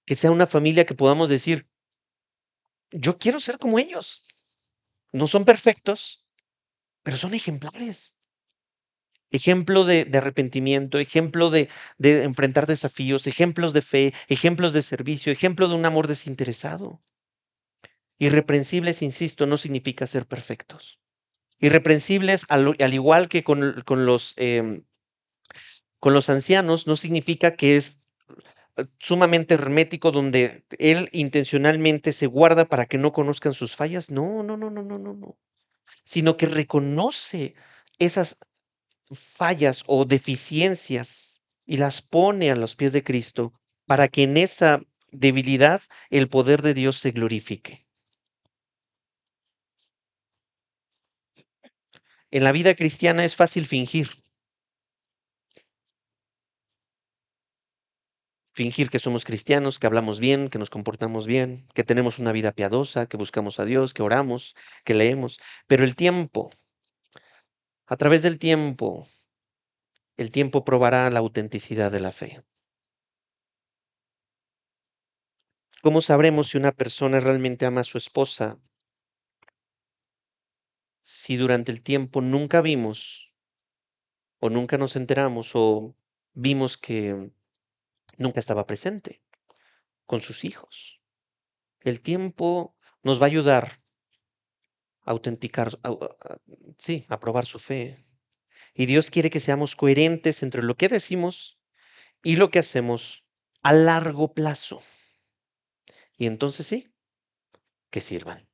Que sea una familia que podamos decir, yo quiero ser como ellos. No son perfectos, pero son ejemplares. Ejemplo de arrepentimiento, ejemplo de enfrentar desafíos, ejemplos de fe, ejemplos de servicio, ejemplo de un amor desinteresado. Irreprensibles, insisto, no significa ser perfectos. Irreprensibles, al igual que con los ancianos, no significa que es sumamente hermético donde él intencionalmente se guarda para que no conozcan sus fallas. No, no, no, no, no, no, no. Sino que reconoce esas fallas o deficiencias y las pone a los pies de Cristo para que en esa debilidad el poder de Dios se glorifique. En la vida cristiana es fácil fingir, fingir que somos cristianos, que hablamos bien, que nos comportamos bien, que tenemos una vida piadosa, que buscamos a Dios, que oramos, que leemos, pero a través del tiempo, el tiempo probará la autenticidad de la fe. ¿Cómo sabremos si una persona realmente ama a su esposa si durante el tiempo nunca vimos o nunca nos enteramos o vimos que nunca estaba presente con sus hijos? El tiempo nos va a ayudar a autenticar, sí, a probar su fe. Y Dios quiere que seamos coherentes entre lo que decimos y lo que hacemos a largo plazo. Y entonces sí, que sirvan.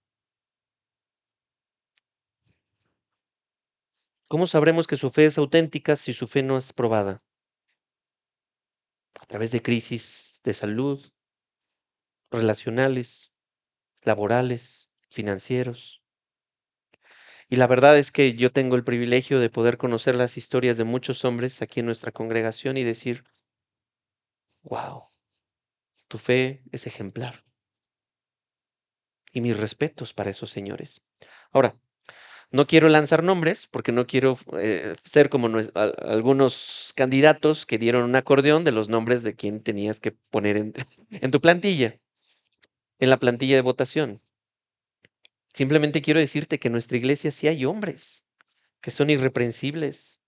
¿Cómo sabremos que su fe es auténtica si su fe no es probada? A través de crisis de salud, relacionales, laborales, financieros. Y la verdad es que yo tengo el privilegio de poder conocer las historias de muchos hombres aquí en nuestra congregación y decir, wow, tu fe es ejemplar. Y mis respetos para esos señores. Ahora, no quiero lanzar nombres porque no quiero ser como algunos candidatos que dieron un acordeón de los nombres de quien tenías que poner en tu plantilla, en la plantilla de votación. Simplemente quiero decirte que en nuestra iglesia sí hay hombres que son irreprensibles,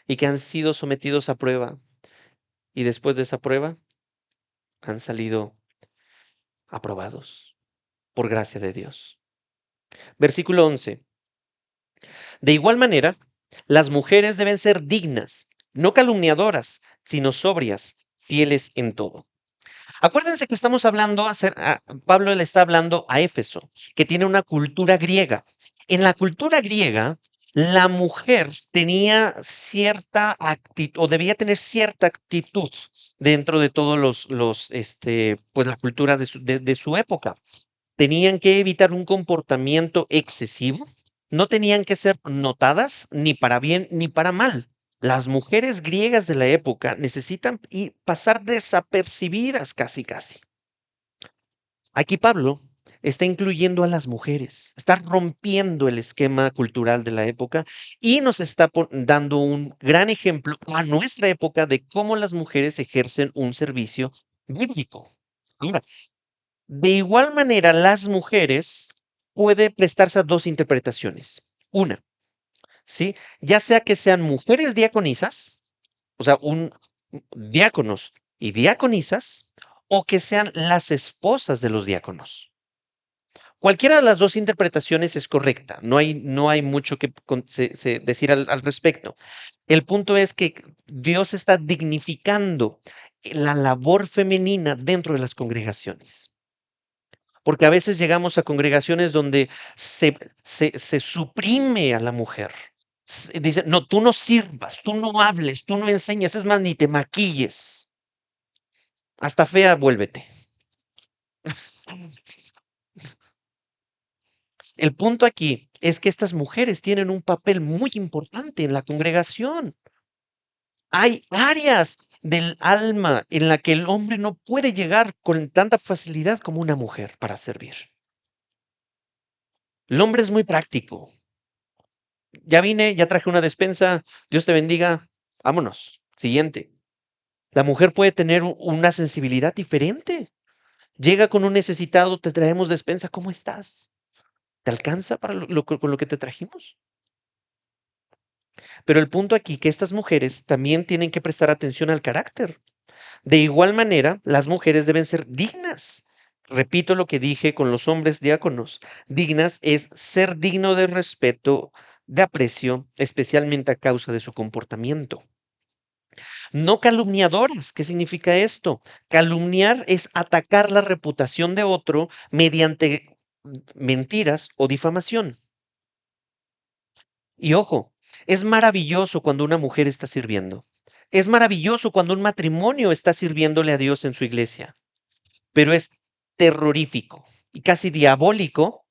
y que han sido sometidos a prueba y después de esa prueba han salido aprobados por gracia de Dios. Versículo 11. De igual manera, las mujeres deben ser dignas, no calumniadoras, sino sobrias, fieles en todo. Acuérdense que estamos hablando, Pablo le está hablando a Éfeso, que tiene una cultura griega. En la cultura griega, la mujer tenía cierta actitud, o debía tener cierta actitud dentro de todos pues la cultura de su época. Tenían que evitar un comportamiento excesivo, no tenían que ser notadas ni para bien ni para mal. Las mujeres griegas de la época necesitan pasar desapercibidas casi casi. Aquí Pablo está incluyendo a las mujeres, está rompiendo el esquema cultural de la época y nos está dando un gran ejemplo a nuestra época de cómo las mujeres ejercen un servicio bíblico. Ahora, de igual manera, las mujeres puede prestarse a dos interpretaciones. Una, ¿sí? Ya sea que sean mujeres diaconisas, o sea, diáconos y diaconisas, o que sean las esposas de los diáconos. Cualquiera de las dos interpretaciones es correcta. No hay mucho que decir al respecto. El punto es que Dios está dignificando la labor femenina dentro de las congregaciones. Porque a veces llegamos a congregaciones donde se suprime a la mujer. Dice, no, tú no sirvas, tú no hables, tú no enseñes, es más, ni te maquilles. Hasta fea, vuélvete. El punto aquí es que estas mujeres tienen un papel muy importante en la congregación. Hay áreas del alma en la que el hombre no puede llegar con tanta facilidad como una mujer para servir. El hombre es muy práctico. Ya vine, ya traje una despensa, Dios te bendiga, vámonos. Siguiente. La mujer puede tener una sensibilidad diferente. Llega con un necesitado, te traemos despensa, ¿cómo estás? ¿Te alcanza para con lo que te trajimos? Pero el punto aquí que estas mujeres también tienen que prestar atención al carácter. De igual manera, las mujeres deben ser dignas. Repito lo que dije con los hombres diáconos. Dignas es ser digno de respeto, de aprecio, especialmente a causa de su comportamiento. No calumniadoras. ¿Qué significa esto? Calumniar es atacar la reputación de otro mediante mentiras o difamación. Y ojo, es maravilloso cuando una mujer está sirviendo. Es maravilloso cuando un matrimonio está sirviéndole a Dios en su iglesia. Pero es terrorífico y casi diabólico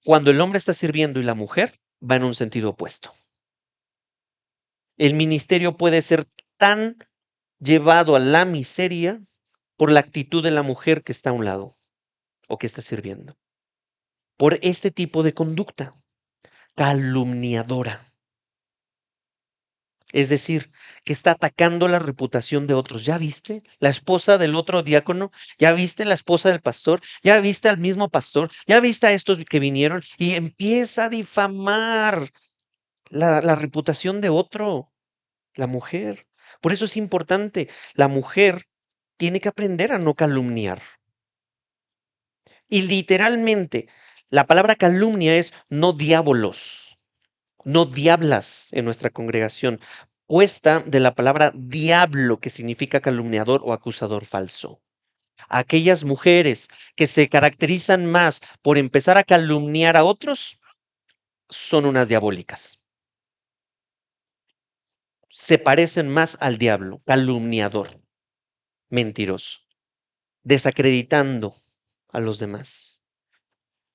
cuando el hombre está sirviendo y la mujer va en un sentido opuesto. El ministerio puede ser tan llevado a la miseria por la actitud de la mujer que está a un lado o que está sirviendo. Por este tipo de conducta calumniadora. Es decir, que está atacando la reputación de otros. ¿Ya viste? La esposa del otro diácono, ¿ya viste la esposa del pastor? ¿Ya viste al mismo pastor? ¿Ya viste a estos que vinieron? Y empieza a difamar la reputación de otro, la mujer. Por eso es importante, la mujer tiene que aprender a no calumniar. Y literalmente, la palabra calumnia es no diabolos, no diablas en nuestra congregación, puesta de la palabra diablo, que significa calumniador o acusador falso. Aquellas mujeres que se caracterizan más por empezar a calumniar a otros son unas diabólicas. Se parecen más al diablo, calumniador, mentiroso, desacreditando a los demás.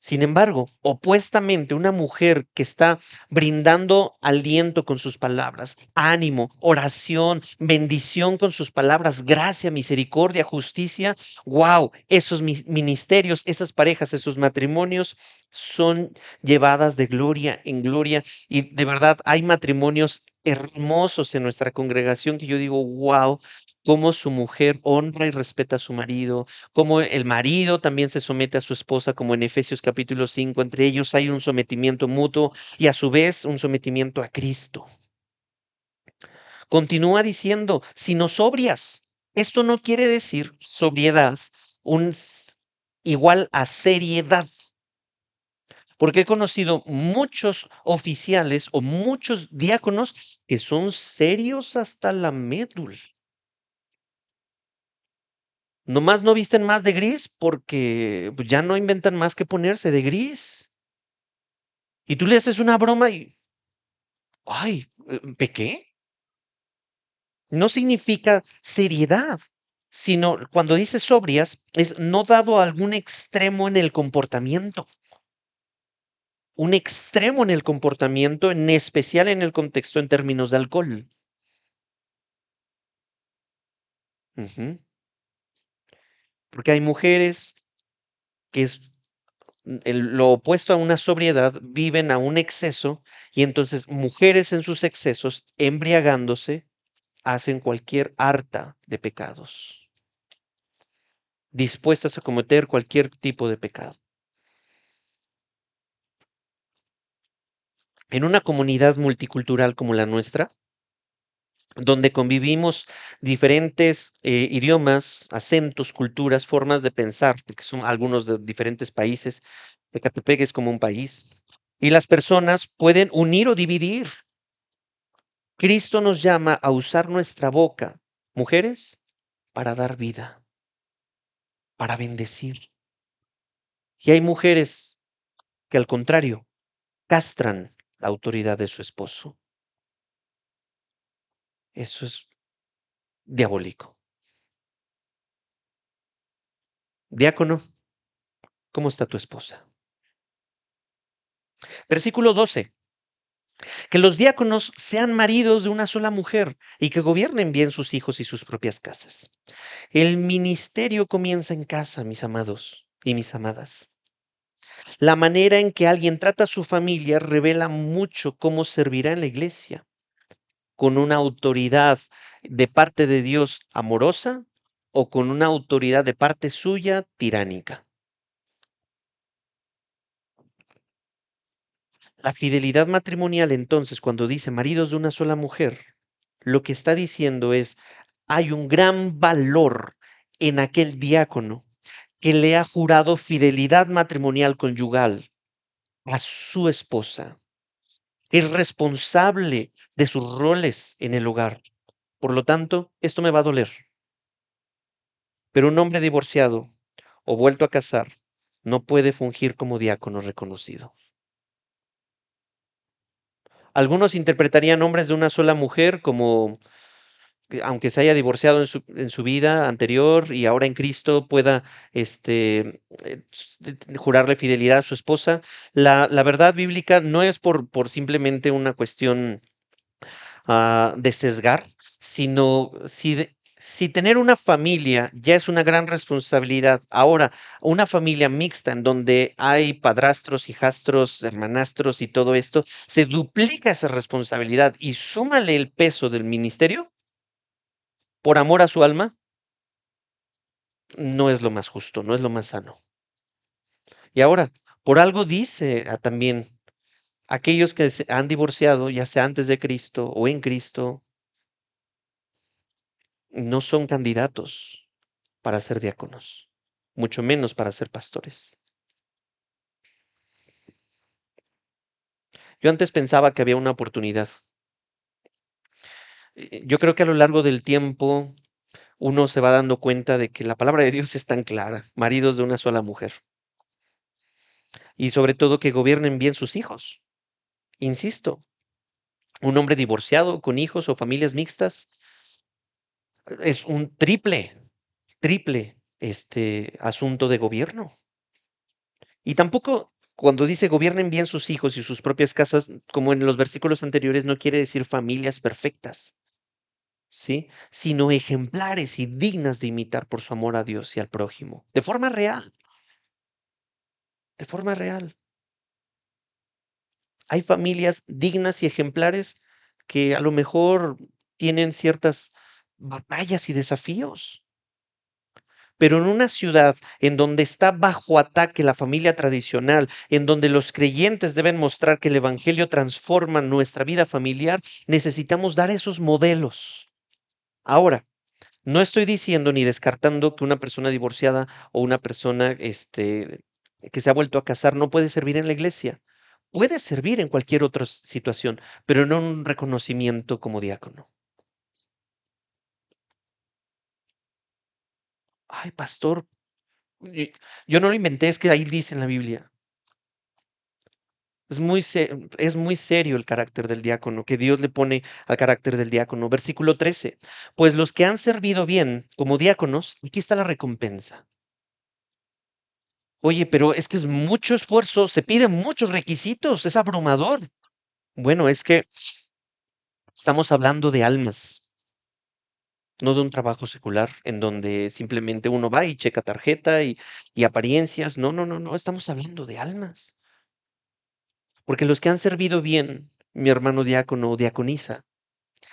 Sin embargo, opuestamente, una mujer que está brindando aliento con sus palabras, ánimo, oración, bendición con sus palabras, gracia, misericordia, justicia, wow, esos ministerios, esas parejas, esos matrimonios son llevadas de gloria en gloria y de verdad hay matrimonios hermosos en nuestra congregación que yo digo, wow, cómo su mujer honra y respeta a su marido, como el marido también se somete a su esposa, como en Efesios capítulo 5, entre ellos hay un sometimiento mutuo y a su vez un sometimiento a Cristo. Continúa diciendo, sino sobrias. Esto no quiere decir sobriedad un igual a seriedad, porque he conocido muchos oficiales o muchos diáconos que son serios hasta la médula. Nomás no visten más de gris porque pues, ya no inventan más que ponerse de gris. Y tú le haces una broma y, ay, ¿pequé? No significa seriedad, sino cuando dice sobrias, es no dado a algún extremo en el comportamiento. Un extremo en el comportamiento, en especial en el contexto en términos de alcohol. Ujú. Porque hay mujeres que es lo opuesto a una sobriedad, viven a un exceso y entonces mujeres en sus excesos, embriagándose, hacen cualquier harta de pecados, dispuestas a cometer cualquier tipo de pecado. En una comunidad multicultural como la nuestra, donde convivimos diferentes idiomas, acentos, culturas, formas de pensar, porque son algunos de diferentes países. Ecatepec es como un país. Y las personas pueden unir o dividir. Cristo nos llama a usar nuestra boca, mujeres, para dar vida, para bendecir. Y hay mujeres que al contrario, castran la autoridad de su esposo. Eso es diabólico. Diácono, ¿cómo está tu esposa? Versículo 12. Que los diáconos sean maridos de una sola mujer y que gobiernen bien sus hijos y sus propias casas. El ministerio comienza en casa, mis amados y mis amadas. La manera en que alguien trata a su familia revela mucho cómo servirá en la iglesia, con una autoridad de parte de Dios amorosa o con una autoridad de parte suya tiránica. La fidelidad matrimonial, entonces, cuando dice maridos de una sola mujer, lo que está diciendo es, hay un gran valor en aquel diácono que le ha jurado fidelidad matrimonial conyugal a su esposa. Es responsable de sus roles en el hogar. Por lo tanto, esto me va a doler. Pero un hombre divorciado o vuelto a casar no puede fungir como diácono reconocido. Algunos interpretarían hombres de una sola mujer como que aunque se haya divorciado en su vida anterior y ahora en Cristo pueda jurarle fidelidad a su esposa. La verdad bíblica no es por simplemente una cuestión de sesgar, sino si tener una familia ya es una gran responsabilidad, ahora una familia mixta en donde hay padrastros, hijastros, hermanastros y todo esto, se duplica esa responsabilidad y súmale el peso del ministerio por amor a su alma, no es lo más justo, no es lo más sano. Y ahora, por algo dice también, aquellos que se han divorciado, ya sea antes de Cristo o en Cristo, no son candidatos para ser diáconos, mucho menos para ser pastores. Yo antes pensaba que había una oportunidad. Yo creo que a lo largo del tiempo uno se va dando cuenta de que la palabra de Dios es tan clara, maridos de una sola mujer, y sobre todo que gobiernen bien sus hijos. Insisto, un hombre divorciado con hijos o familias mixtas es un triple asunto de gobierno. Y tampoco cuando dice gobiernen bien sus hijos y sus propias casas, como en los versículos anteriores, no quiere decir familias perfectas, ¿sí? Sino ejemplares y dignas de imitar por su amor a Dios y al prójimo, de forma real, de forma real. Hay familias dignas y ejemplares que a lo mejor tienen ciertas batallas y desafíos, pero en una ciudad en donde está bajo ataque la familia tradicional, en donde los creyentes deben mostrar que el Evangelio transforma nuestra vida familiar, necesitamos dar esos modelos. Ahora, no estoy diciendo ni descartando que una persona divorciada o una persona que se ha vuelto a casar no puede servir en la iglesia. Puede servir en cualquier otra situación, pero no en un reconocimiento como diácono. Ay, pastor, y yo no lo inventé, es que ahí dice en la Biblia. Es muy serio el carácter del diácono, que Dios le pone al carácter del diácono. Versículo 13. Pues los que han servido bien como diáconos, aquí está la recompensa. Oye, pero es que es mucho esfuerzo, se piden muchos requisitos, es abrumador. Bueno, es que estamos hablando de almas, no de un trabajo secular en donde simplemente uno va y checa tarjeta y apariencias. No, no, no, no, estamos hablando de almas. Porque los que han servido bien, mi hermano diácono o diaconisa,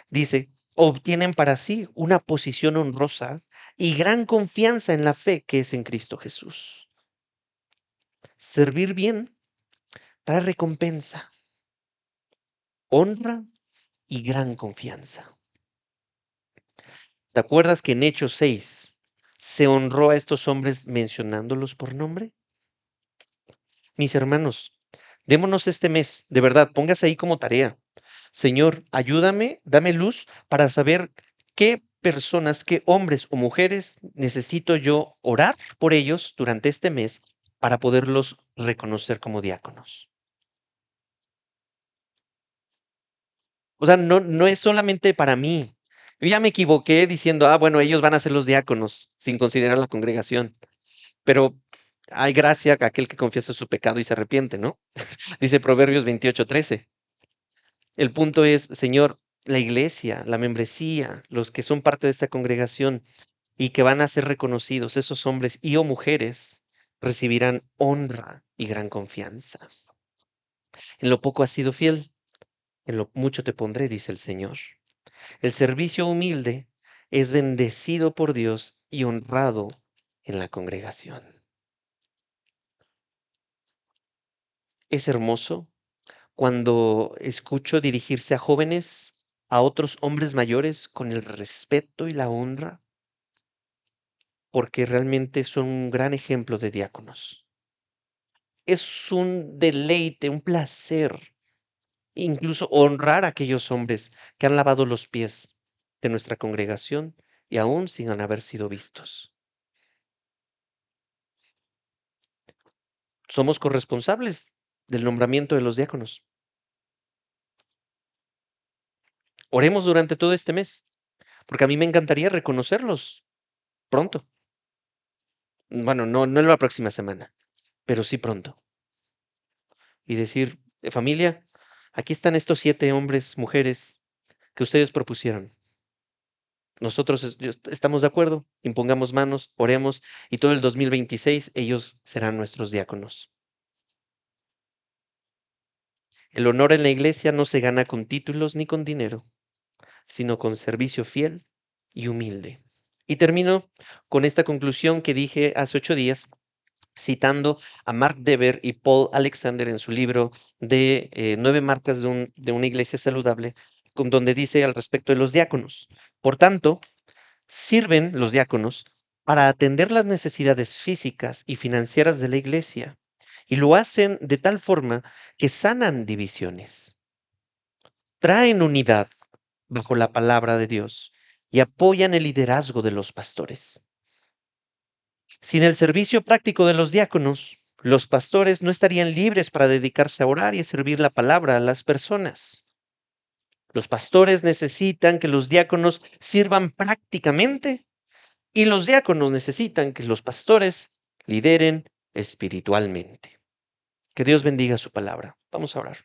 dice, obtienen para sí una posición honrosa y gran confianza en la fe que es en Cristo Jesús. Servir bien trae recompensa, honra y gran confianza. ¿Te acuerdas que en Hechos 6 se honró a estos hombres mencionándolos por nombre? Mis hermanos, démonos este mes, de verdad, póngase ahí como tarea. Señor, ayúdame, dame luz para saber qué personas, qué hombres o mujeres necesito yo orar por ellos durante este mes para poderlos reconocer como diáconos. O sea, no es solamente para mí. Yo ya me equivoqué diciendo, bueno, ellos van a ser los diáconos, sin considerar la congregación. Pero hay gracia a aquel que confiesa su pecado y se arrepiente, ¿no? Dice Proverbios 28:13. El punto es, Señor, la iglesia, la membresía, los que son parte de esta congregación y que van a ser reconocidos, esos hombres y o mujeres, recibirán honra y gran confianza. En lo poco has sido fiel, en lo mucho te pondré, dice el Señor. El servicio humilde es bendecido por Dios y honrado en la congregación. Es hermoso cuando escucho dirigirse a jóvenes, a otros hombres mayores con el respeto y la honra, porque realmente son un gran ejemplo de diáconos. Es un deleite, un placer, incluso honrar a aquellos hombres que han lavado los pies de nuestra congregación y aún sin haber sido vistos. Somos corresponsables del nombramiento de los diáconos. Oremos durante todo este mes, porque a mí me encantaría reconocerlos pronto. Bueno, no en la próxima semana, pero sí pronto. Y decir, familia, aquí están estos 7 hombres, mujeres que ustedes propusieron. Nosotros estamos de acuerdo, impongamos manos, oremos y todo el 2026 ellos serán nuestros diáconos. El honor en la iglesia no se gana con títulos ni con dinero, sino con servicio fiel y humilde. Y termino con esta conclusión que dije hace 8 días, citando a Mark Dever y Paul Alexander en su libro de 9 marcas de una iglesia saludable, con donde dice al respecto de los diáconos. Por tanto, sirven los diáconos para atender las necesidades físicas y financieras de la iglesia y lo hacen de tal forma que sanan divisiones, traen unidad bajo la palabra de Dios y apoyan el liderazgo de los pastores. Sin el servicio práctico de los diáconos, los pastores no estarían libres para dedicarse a orar y a servir la palabra a las personas. Los pastores necesitan que los diáconos sirvan prácticamente y los diáconos necesitan que los pastores lideren espiritualmente. Que Dios bendiga su palabra. Vamos a orar.